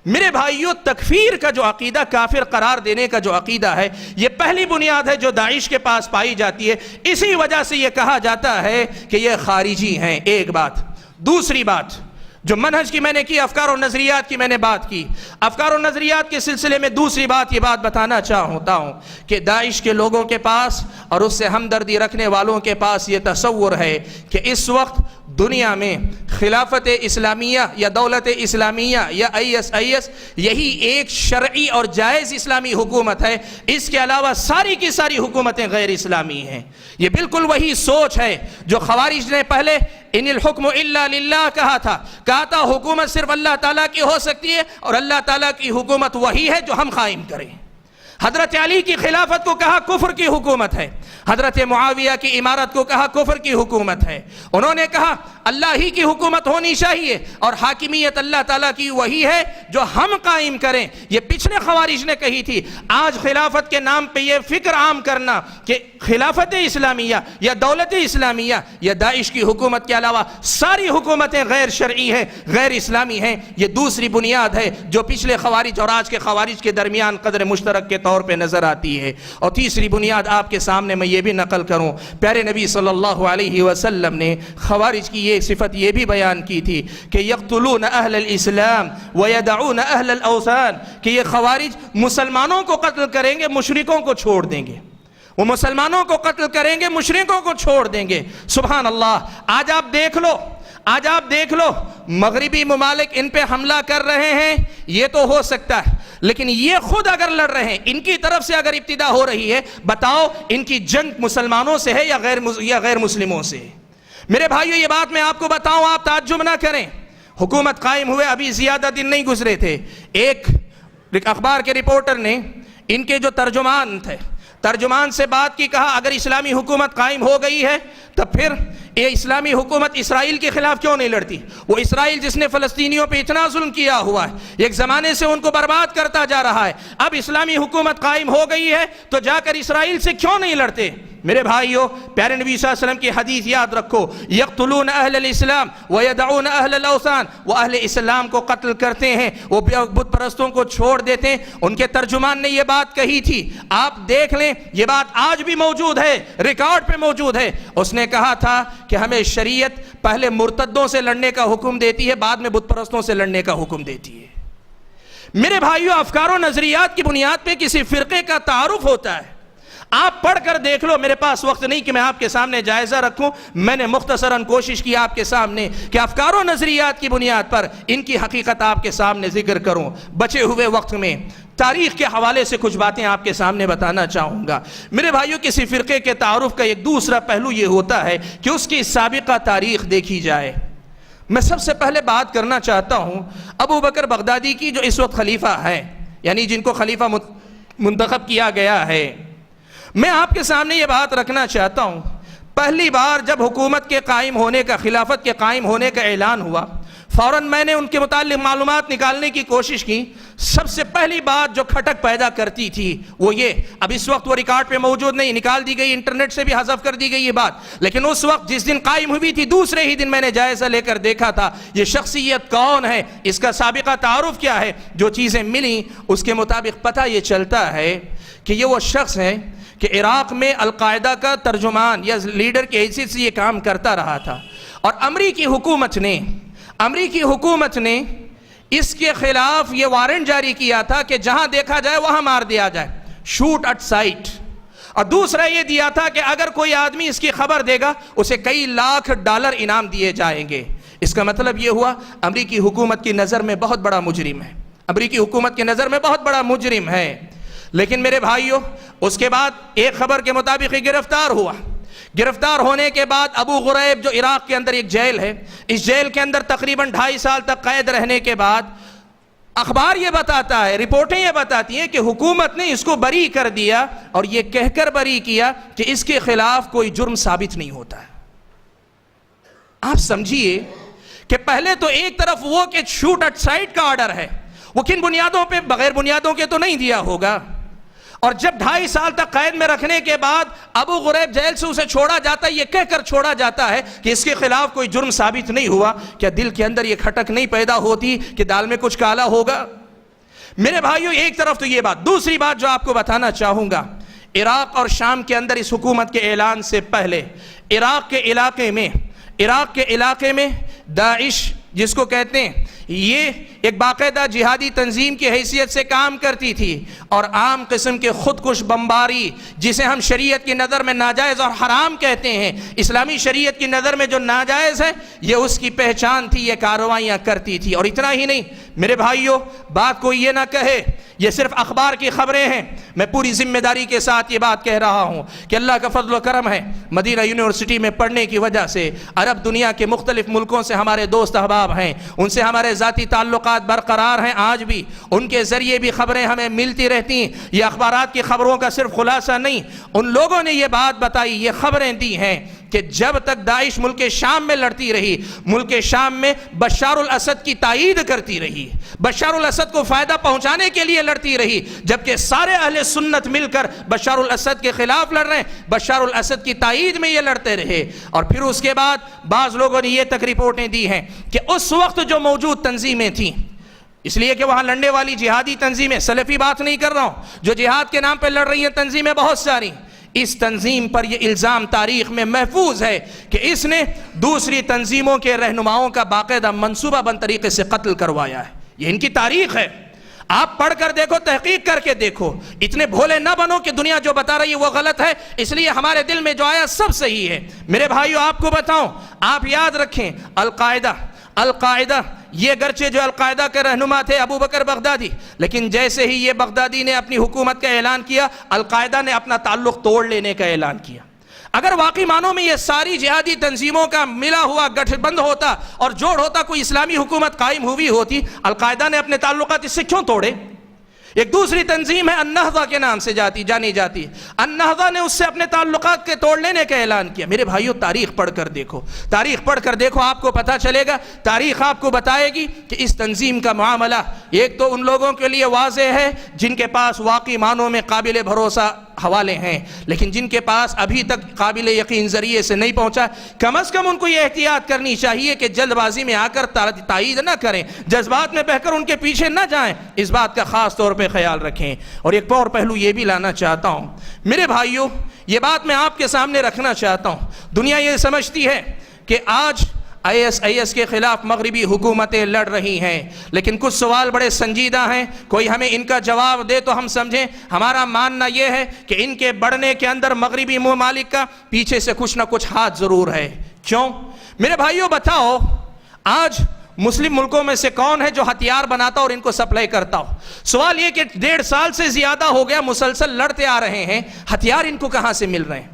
میرے بھائیوں، تکفیر کا جو عقیدہ، کافر قرار دینے کا جو عقیدہ ہے، یہ پہلی بنیاد ہے جو داعش کے پاس پائی جاتی ہے۔ اسی وجہ سے یہ کہا جاتا ہے کہ یہ خارجی ہیں، ایک بات۔ دوسری بات جو منہج کی میں نے کی، افکار و نظریات کی میں نے بات کی، افکار و نظریات کے سلسلے میں دوسری بات یہ بات بتانا چاہتا ہوں کہ داعش کے لوگوں کے پاس اور اس سے ہمدردی رکھنے والوں کے پاس یہ تصور ہے کہ اس وقت دنیا میں خلافت اسلامیہ یا دولت اسلامیہ یا IS یہی ایک شرعی اور جائز اسلامی حکومت ہے، اس کے علاوہ ساری کی ساری حکومتیں غیر اسلامی ہیں۔ یہ بالکل وہی سوچ ہے جو خوارج نے پہلے ان الحکم الا للہ کہا تھا حکومت صرف اللہ تعالیٰ کی ہو سکتی ہے اور اللہ تعالیٰ کی حکومت وہی ہے جو ہم قائم کریں۔ حضرت علی کی خلافت کو کہا کفر کی حکومت ہے، حضرت معاویہ کی امارت کو کہا کفر کی حکومت ہے۔ انہوں نے کہا اللہ ہی کی حکومت ہونی چاہیے اور حاکمیت اللہ تعالیٰ کی وہی ہے جو ہم قائم کریں، یہ پچھلے خوارج نے کہی تھی۔ آج خلافت کے نام پہ یہ فکر عام کرنا کہ خلافت اسلامیہ یا دولت اسلامیہ یا داعش کی حکومت کے علاوہ ساری حکومتیں غیر شرعی ہیں، غیر اسلامی ہیں، یہ دوسری بنیاد ہے جو پچھلے خوارج اور آج کے خوارج کے درمیان قدر مشترک کے طور پہ نظر آتی ہے۔ اور تیسری بنیاد آپ کے سامنے میں یہ بھی نقل کروں، پیارے نبی صلی اللہ علیہ وسلم نے خوارج کی یہ صفت یہ بھی بیان کی تھی کہ یقتلون اہل الاسلام ویدعون اہل الاوثان، کہ یہ خوارج مسلمانوں کو قتل کریں گے، مشرکوں کو چھوڑ دیں گے۔ وہ مسلمانوں کو قتل کریں گے، مشرکوں کو چھوڑ دیں گے۔ سبحان اللہ، آج آپ دیکھ لو مغربی ممالک ان پہ حملہ کر رہے ہیں، یہ تو ہو سکتا ہے، لیکن یہ خود اگر لڑ رہے ہیں، ان کی طرف سے اگر ابتدا ہو رہی ہے، بتاؤ ان کی جنگ مسلمانوں سے ہے یا غیر مسلموں سے؟ میرے بھائیو، یہ بات میں آپ کو بتاؤں، آپ تعجب نہ کریں، حکومت قائم ہوئے ابھی زیادہ دن نہیں گزرے تھے، ایک اخبار کے رپورٹر نے ان کے جو ترجمان سے بات کی، کہا اگر اسلامی حکومت قائم ہو گئی ہے تو پھر یہ اسلامی حکومت اسرائیل کے خلاف کیوں نہیں لڑتی؟ وہ اسرائیل جس نے فلسطینیوں پہ اتنا ظلم کیا ہوا ہے، ایک زمانے سے ان کو برباد کرتا جا رہا ہے، اب اسلامی حکومت قائم ہو گئی ہے تو جا کر اسرائیل سے کیوں نہیں لڑتے؟ میرے بھائیو، پیارے نبی صلی اللہ علیہ وسلم کی حدیث یاد رکھو، یقتلون اہل الاسلام ویدعون اہل الاوثان، وہ اہل اسلام کو قتل کرتے ہیں، وہ بت پرستوں کو چھوڑ دیتے ہیں۔ ان کے ترجمان نے یہ بات کہی تھی، آپ دیکھ لیں، یہ بات آج بھی موجود ہے، ریکارڈ پہ موجود ہے۔ اس نے کہا تھا کہ ہمیں شریعت پہلے مرتدوں سے لڑنے کا حکم دیتی ہے، بعد میں بت پرستوں سے لڑنے کا حکم دیتی ہے۔ میرے بھائیو، افکار و نظریات کی بنیاد پہ کسی فرقے کا تعارف ہوتا ہے، آپ پڑھ کر دیکھ لو۔ میرے پاس وقت نہیں کہ میں آپ کے سامنے جائزہ رکھوں، میں نے مختصراً کوشش کی آپ کے سامنے کہ افکار و نظریات کی بنیاد پر ان کی حقیقت آپ کے سامنے ذکر کروں۔ بچے ہوئے وقت میں تاریخ کے حوالے سے کچھ باتیں آپ کے سامنے بتانا چاہوں گا۔ میرے بھائیوں، کسی فرقے کے تعارف کا ایک دوسرا پہلو یہ ہوتا ہے کہ اس کی سابقہ تاریخ دیکھی جائے۔ میں سب سے پہلے بات کرنا چاہتا ہوں ابو بکر بغدادی کی، جو اس وقت خلیفہ ہیں، یعنی جن کو خلیفہ منتخب کیا گیا ہے۔ میں آپ کے سامنے یہ بات رکھنا چاہتا ہوں، پہلی بار جب حکومت کے قائم ہونے کا، خلافت کے قائم ہونے کا اعلان ہوا، فوراً میں نے ان کے متعلق معلومات نکالنے کی کوشش کی. سب سے پہلی بات جو کھٹک پیدا کرتی تھی وہ یہ، اب اس وقت وہ ریکارڈ پہ موجود نہیں، نکال دی گئی، انٹرنیٹ سے بھی حذف کر دی گئی یہ بات، لیکن اس وقت جس دن قائم ہوئی تھی دوسرے ہی دن میں نے جائزہ لے کر دیکھا تھا یہ شخصیت کون ہے، اس کا سابقہ تعارف کیا ہے. جو چیزیں ملیں اس کے مطابق پتہ یہ چلتا ہے کہ یہ وہ شخص ہے کہ عراق میں القاعدہ کا ترجمان یا لیڈر کی حیثیت سے یہ کام کرتا رہا تھا. اور امریکی حکومت نے اس کے خلاف یہ وارنٹ جاری کیا تھا کہ جہاں دیکھا جائے وہاں مار دیا جائے، شوٹ ایٹ سائٹ. اور دوسرا یہ دیا تھا کہ اگر کوئی آدمی اس کی خبر دے گا اسے کئی لاکھ ڈالر انعام دیے جائیں گے. اس کا مطلب یہ ہوا امریکی حکومت کی نظر میں بہت بڑا مجرم ہے، امریکی حکومت کی نظر میں بہت بڑا مجرم ہے. لیکن میرے بھائیوں اس کے بعد ایک خبر کے مطابق گرفتار ہوا. گرفتار ہونے کے بعد ابو غریب جو عراق کے اندر ایک جیل ہے، اس جیل کے اندر تقریباً 2.5 سال تک قید رہنے کے بعد اخبار یہ بتاتا ہے، رپورٹیں یہ بتاتی ہیں کہ حکومت نے اس کو بری کر دیا اور یہ کہہ کر بری کیا کہ اس کے خلاف کوئی جرم ثابت نہیں ہوتا ہے. آپ سمجھیے کہ پہلے تو ایک طرف وہ کہ شوٹ ایٹ سائٹ کا آرڈر ہے، وہ کن بنیادوں پہ؟ بغیر بنیادوں کے تو نہیں دیا ہوگا. اور جب 2.5 سال تک قید میں رکھنے کے بعد ابو غریب جیل سے اسے چھوڑا جاتا ہے، یہ کہہ کر چھوڑا جاتا ہے کہ اس کے خلاف کوئی جرم ثابت نہیں ہوا، کیا دل کے اندر یہ کھٹک نہیں پیدا ہوتی کہ دال میں کچھ کالا ہوگا؟ میرے بھائیوں ایک طرف تو یہ بات. دوسری بات جو آپ کو بتانا چاہوں گا، عراق اور شام کے اندر اس حکومت کے اعلان سے پہلے عراق کے علاقے میں داعش جس کو کہتے ہیں یہ ایک باقاعدہ جہادی تنظیم کی حیثیت سے کام کرتی تھی اور عام قسم کے خودکش بمباری جسے ہم شریعت کی نظر میں ناجائز اور حرام کہتے ہیں، اسلامی شریعت کی نظر میں جو ناجائز ہے یہ اس کی پہچان تھی، یہ کارروائیاں کرتی تھی. اور اتنا ہی نہیں میرے بھائیوں، بات کوئی یہ نہ کہے یہ صرف اخبار کی خبریں ہیں، میں پوری ذمہ داری کے ساتھ یہ بات کہہ رہا ہوں کہ اللہ کا فضل و کرم ہے، مدینہ یونیورسٹی میں پڑھنے کی وجہ سے عرب دنیا کے مختلف ملکوں سے ہمارے دوست احباب ہیں، ان سے ہمارے ذاتی تعلقات برقرار ہیں آج بھی، ان کے ذریعے بھی خبریں ہمیں ملتی رہتی ہیں. یہ اخبارات کی خبروں کا صرف خلاصہ نہیں، ان لوگوں نے یہ بات بتائی، یہ خبریں دی ہیں کہ جب تک داعش ملک شام میں لڑتی رہی، ملک شام میں بشار الاسد کی تائید کرتی رہی، بشار الاسد کو فائدہ پہنچانے کے لیے لڑتی رہی، جبکہ سارے اہل سنت مل کر بشار الاسد کے خلاف لڑ رہے ہیں، بشار الاسد کی تائید میں یہ لڑتے رہے. اور پھر اس کے بعد بعض لوگوں نے یہ تک رپورٹیں دی ہیں کہ اس وقت جو موجود تنظیمیں تھیں، اس لیے کہ وہاں لڑنے والی جہادی تنظیمیں، سلفی بات نہیں کر رہا ہوں، جو جہاد کے نام پہ لڑ رہی ہیں تنظیمیں بہت ساری، اس تنظیم پر یہ الزام تاریخ میں محفوظ ہے کہ اس نے دوسری تنظیموں کے رہنماؤں کا باقاعدہ منصوبہ بند طریقے سے قتل کروایا ہے. یہ ان کی تاریخ ہے، آپ پڑھ کر دیکھو، تحقیق کر کے دیکھو. اتنے بھولے نہ بنو کہ دنیا جو بتا رہی ہے وہ غلط ہے، اس لیے ہمارے دل میں جو آیا سب صحیح ہے. میرے بھائیو آپ کو بتاؤں، آپ یاد رکھیں القاعدہ یہ گرچہ جو القاعدہ کے رہنما تھے ابو بکر بغدادی، لیکن جیسے ہی یہ بغدادی نے اپنی حکومت کا اعلان کیا، القاعدہ نے اپنا تعلق توڑ لینے کا اعلان کیا. اگر واقعی معنوں میں یہ ساری جہادی تنظیموں کا ملا ہوا گٹھ بند ہوتا اور جوڑ ہوتا، کوئی اسلامی حکومت قائم ہوئی ہوتی، القاعدہ نے اپنے تعلقات اس سے کیوں توڑے؟ ایک دوسری تنظیم ہے النہضہ کے نام سے جانی جاتی ہے، النہضہ نے اس سے اپنے تعلقات کے توڑ لینے کا اعلان کیا. میرے بھائیو تاریخ پڑھ کر دیکھو، آپ کو پتہ چلے گا، تاریخ آپ کو بتائے گی کہ اس تنظیم کا معاملہ ایک تو ان لوگوں کے لیے واضح ہے جن کے پاس واقعی معنوں میں قابل بھروسہ حوالے ہیں، لیکن جن کے پاس ابھی تک قابل یقین ذریعے سے نہیں پہنچا، کم از کم ان کو یہ احتیاط کرنی چاہیے کہ جلد بازی میں آ کر تائید نہ کریں، جذبات میں بہہ کر ان کے پیچھے نہ جائیں، اس بات کا خاص طور پہ خیال رکھیں. اور ایک اور پہلو یہ بھی لانا چاہتا ہوں میرے بھائیوں، یہ بات میں آپ کے سامنے رکھنا چاہتا ہوں. دنیا یہ سمجھتی ہے کہ آج IS کے خلاف مغربی حکومتیں لڑ رہی ہیں، لیکن کچھ سوال بڑے سنجیدہ ہیں، کوئی ہمیں ان کا جواب دے تو ہم سمجھیں. ہمارا ماننا یہ ہے کہ ان کے بڑھنے کے اندر مغربی ممالک کا پیچھے سے کچھ نہ کچھ ہاتھ ضرور ہے. کیوں؟ میرے بھائیوں بتاؤ، آج مسلم ملکوں میں سے کون ہے جو ہتھیار بناتا اور ان کو سپلائی کرتا ہو؟ سوال یہ کہ 1.5 سال سے زیادہ ہو گیا مسلسل لڑتے آ رہے ہیں، ہتھیار ان کو کہاں سے مل رہے ہیں؟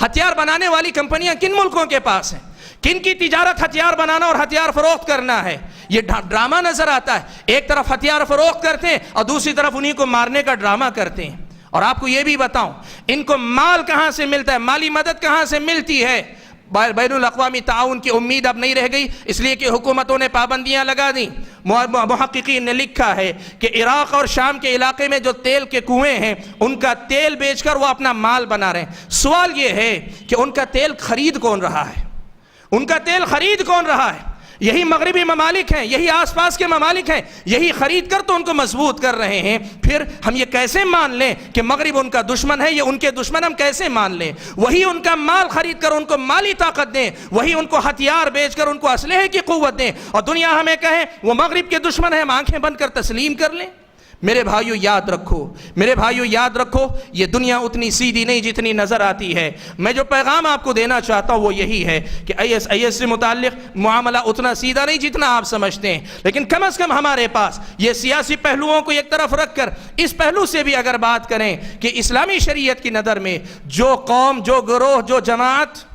ہتھیار بنانے والی کمپنیاں کن ملکوں کے پاس ہیں؟ کن کی تجارت ہتھیار بنانا اور ہتھیار فروخت کرنا ہے؟ یہ ڈرامہ نظر آتا ہے، ایک طرف ہتھیار فروخت کرتے ہیں اور دوسری طرف انہی کو مارنے کا ڈرامہ کرتے ہیں. اور آپ کو یہ بھی بتاؤں، ان کو مال کہاں سے ملتا ہے، مالی مدد کہاں سے ملتی ہے؟ بین الاقوامی تعاون کی امید اب نہیں رہ گئی، اس لیے کہ حکومتوں نے پابندیاں لگا دیں۔ محققین نے لکھا ہے کہ عراق اور شام کے علاقے میں جو تیل کے کنویں ہیں ان کا تیل بیچ کر وہ اپنا مال بنا رہے ہیں۔ سوال یہ ہے کہ ان کا تیل خرید کون رہا ہے؟ ان کا تیل خرید کون رہا ہے؟ یہی مغربی ممالک ہیں، یہی آس پاس کے ممالک ہیں، یہی خرید کر تو ان کو مضبوط کر رہے ہیں۔ پھر ہم یہ کیسے مان لیں کہ مغرب ان کا دشمن ہے؟ یہ ان کے دشمن ہم کیسے مان لیں؟ وہی ان کا مال خرید کر ان کو مالی طاقت دیں، وہی ان کو ہتھیار بیچ کر ان کو اسلحے کی قوت دیں، اور دنیا ہمیں کہے وہ مغرب کے دشمن ہیں، ہم آنکھیں بند کر تسلیم کر لیں؟ میرے بھائیو یاد رکھو، میرے بھائیو یاد رکھو، یہ دنیا اتنی سیدھی نہیں جتنی نظر آتی ہے۔ میں جو پیغام آپ کو دینا چاہتا ہوں وہ یہی ہے کہ IS سے متعلق معاملہ اتنا سیدھا نہیں جتنا آپ سمجھتے ہیں، لیکن کم از کم ہمارے پاس یہ سیاسی پہلوؤں کو ایک طرف رکھ کر اس پہلو سے بھی اگر بات کریں کہ اسلامی شریعت کی نظر میں جو قوم، جو گروہ، جو جماعت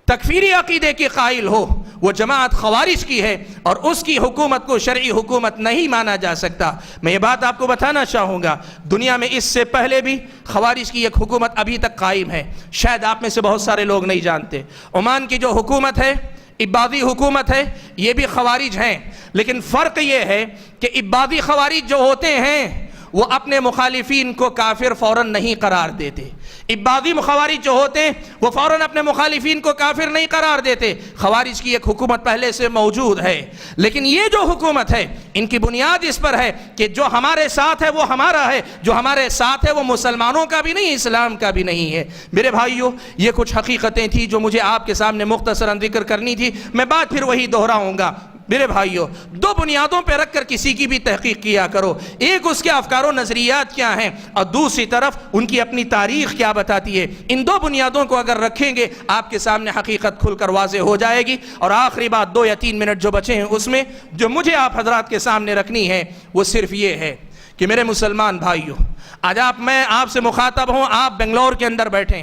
تکفیری عقیدے کی قائل ہو وہ جماعت خوارج کی ہے، اور اس کی حکومت کو شرعی حکومت نہیں مانا جا سکتا۔ میں یہ بات آپ کو بتانا چاہوں گا، دنیا میں اس سے پہلے بھی خوارج کی ایک حکومت ابھی تک قائم ہے، شاید آپ میں سے بہت سارے لوگ نہیں جانتے۔ عمان کی جو حکومت ہے، عبادی حکومت ہے، یہ بھی خوارج ہیں، لیکن فرق یہ ہے کہ عبادی خوارج جو ہوتے ہیں وہ اپنے مخالفین کو کافر فوراً نہیں قرار دیتے۔ عبادی خوارج جو ہوتے ہیں وہ فوراً اپنے مخالفین کو کافر نہیں قرار دیتے۔ خوارج کی ایک حکومت پہلے سے موجود ہے، لیکن یہ جو حکومت ہے ان کی بنیاد اس پر ہے کہ جو ہمارے ساتھ ہے وہ ہمارا ہے، جو ہمارے ساتھ ہے وہ مسلمانوں کا بھی نہیں، اسلام کا بھی نہیں ہے۔ میرے بھائیو، یہ کچھ حقیقتیں تھیں جو مجھے آپ کے سامنے مختصراً ذکر کرنی تھی، میں بات پھر وہی دہراؤں گا۔ میرے بھائیو، دو بنیادوں پہ رکھ کر کسی کی بھی تحقیق کیا کرو، ایک اس کے افکار و نظریات کیا ہیں، اور دوسری طرف ان کی اپنی تاریخ کیا بتاتی ہے۔ ان دو بنیادوں کو اگر رکھیں گے آپ کے سامنے حقیقت کھل کر واضح ہو جائے گی۔ اور آخری بات 2 یا 3 منٹ جو بچے ہیں اس میں جو مجھے آپ حضرات کے سامنے رکھنی ہے وہ صرف یہ ہے کہ میرے مسلمان بھائیو، آج میں آپ سے مخاطب ہوں، آپ بنگلور کے اندر بیٹھیں،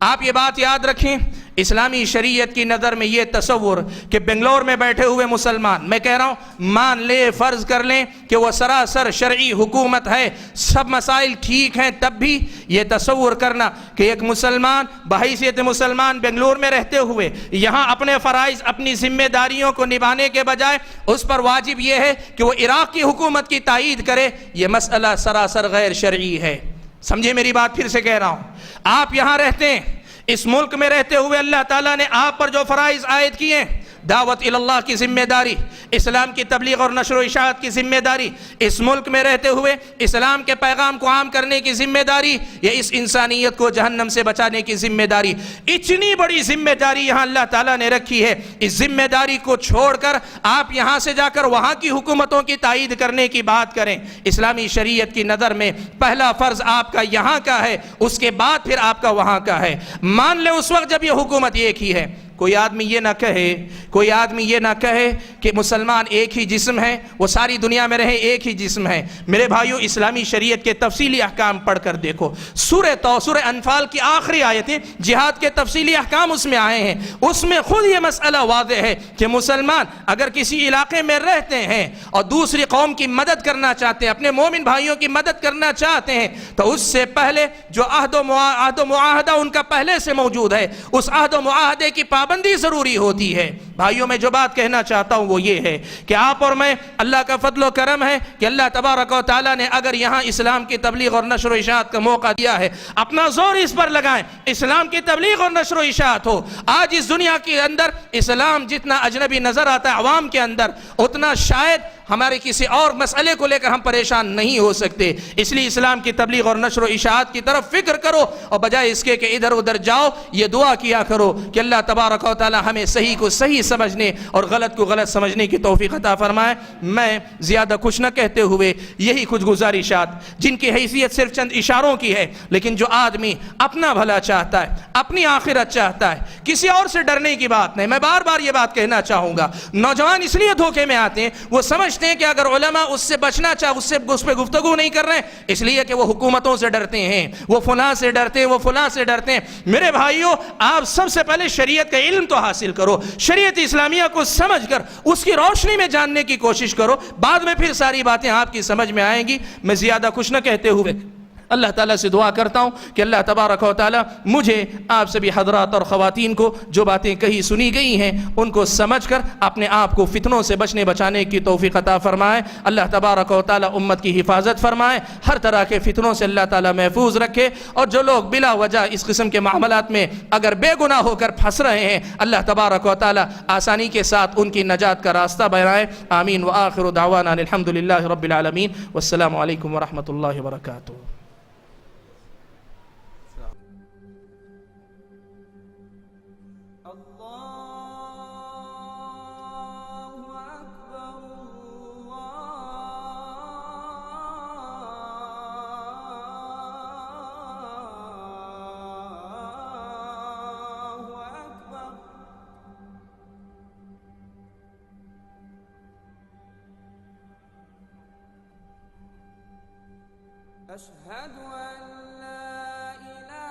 آپ یہ بات یاد رکھیں، اسلامی شریعت کی نظر میں یہ تصور کہ بنگلور میں بیٹھے ہوئے مسلمان، میں کہہ رہا ہوں مان لے، فرض کر لیں کہ وہ سراسر شرعی حکومت ہے، سب مسائل ٹھیک ہیں، تب بھی یہ تصور کرنا کہ ایک مسلمان بحیثیت مسلمان بنگلور میں رہتے ہوئے یہاں اپنے فرائض، اپنی ذمہ داریوں کو نبھانے کے بجائے اس پر واجب یہ ہے کہ وہ عراق کی حکومت کی تائید کرے، یہ مسئلہ سراسر غیر شرعی ہے۔ سمجھے میری بات؟ پھر سے کہہ رہا ہوں، آپ یہاں رہتے ہیں، اس ملک میں رہتے ہوئے اللہ تعالیٰ نے آپ پر جو فرائض عائد کیے ہیں، دعوت اللہ کی ذمہ داری، اسلام کی تبلیغ اور نشر و اشاعت کی ذمہ داری، اس ملک میں رہتے ہوئے اسلام کے پیغام کو عام کرنے کی ذمہ داری، یا اس انسانیت کو جہنم سے بچانے کی ذمہ داری، اتنی بڑی ذمہ داری یہاں اللہ تعالیٰ نے رکھی ہے۔ اس ذمہ داری کو چھوڑ کر آپ یہاں سے جا کر وہاں کی حکومتوں کی تائید کرنے کی بات کریں۔ اسلامی شریعت کی نظر میں پہلا فرض آپ کا یہاں کا ہے، اس کے بعد پھر آپ کا وہاں کا ہے۔ مان لیں اس وقت جب یہ حکومت ایک ہی ہے، کوئی آدمی یہ نہ کہے کہ مسلمان ایک ہی جسم ہے، وہ ساری دنیا میں رہے ایک ہی جسم ہے۔ میرے بھائیو، اسلامی شریعت کے تفصیلی احکام پڑھ کر دیکھو، سورہ انفال کی آخری آیتیں جہاد کے تفصیلی احکام اس میں آئے ہیں، اس میں خود یہ مسئلہ واضح ہے کہ مسلمان اگر کسی علاقے میں رہتے ہیں اور دوسری قوم کی مدد کرنا چاہتے ہیں، اپنے مومن بھائیوں کی مدد کرنا چاہتے ہیں، تو اس سے پہلے جو عہد و معاہدہ ان کا پہلے سے موجود ہے، اس عہد و معاہدے کی پابندی ضروری ہوتی ہے۔ بھائیوں، میں جو بات کہنا چاہتا ہوں وہ یہ ہے کہ آپ اور میں، اللہ کا فضل و کرم ہے کہ اللہ تبارک و تعالیٰ نے اگر یہاں اسلام کی تبلیغ اور نشر و اشاعت کا موقع دیا ہے، اپنا زور اس پر لگائیں، اسلام کی تبلیغ اور نشر و اشاعت ہو۔ آج اس دنیا کے اندر اسلام جتنا اجنبی نظر آتا ہے عوام کے اندر، اتنا شاید ہمارے کسی اور مسئلے کو لے کر ہم پریشان نہیں ہو سکتے۔ اس لیے اسلام کی تبلیغ اور نشر و اشاعت کی طرف فکر کرو، اور بجائے اس کے کہ ادھر ادھر جاؤ، یہ دعا کیا کرو کہ اللہ تبارک و تعالی ہمیں صحیح کو صحیح سمجھنے اور غلط کو غلط سمجھنے کی توفیق عطا فرمائے۔ میں زیادہ کچھ نہ کہتے ہوئے یہی کچھ گزارشات جن کی حیثیت صرف چند اشاروں کی ہے، لیکن جو آدمی اپنا بھلا چاہتا ہے، اپنی آخرت چاہتا ہے، کسی اور سے ڈرنے کی بات نہیں۔ میں بار بار یہ بات کہنا چاہوں گا، نوجوان اس لیے دھوکے میں آتے ہیں، وہ سمجھتے ہیں کہ اگر علماء اس سے بچنا اس پہ گفتگو نہیں کر رہے ہیں اس لیے کہ وہ حکومتوں سے ڈرتے ہیں، وہ فلاں سے ڈرتے ہیں، وہ فلاں سے ڈرتے ہیں۔ میرے بھائیوں، آپ سب سے پہلے شریعت کا علم تو حاصل کرو، شریعت اسلامیہ کو سمجھ کر اس کی روشنی میں جاننے کی کوشش کرو، بعد میں پھر ساری باتیں آپ کی سمجھ میں آئیں گی۔ میں زیادہ کچھ نہ کہتے ہوئے اللہ تعالیٰ سے دعا کرتا ہوں کہ اللہ تبارک و تعالیٰ مجھے آپ سبھی حضرات اور خواتین کو جو باتیں کہی سنی گئی ہیں ان کو سمجھ کر اپنے آپ کو فتنوں سے بچانے کی توفیق عطا فرمائے. اللہ تبارک و تعالیٰ امت کی حفاظت فرمائے, ہر طرح کے فتنوں سے اللہ تعالیٰ محفوظ رکھے, اور جو لوگ بلا وجہ اس قسم کے معاملات میں اگر بے گناہ ہو کر پھنس رہے ہیں اللہ تبارک و تعالیٰ آسانی کے ساتھ ان کی نجات کا راستہ بنائے. آمین. وآخر دعوانا الحمدللہ رب العالمین والسلام علیکم ورحمۃ اللہ وبرکاتہ. أشهد أن لا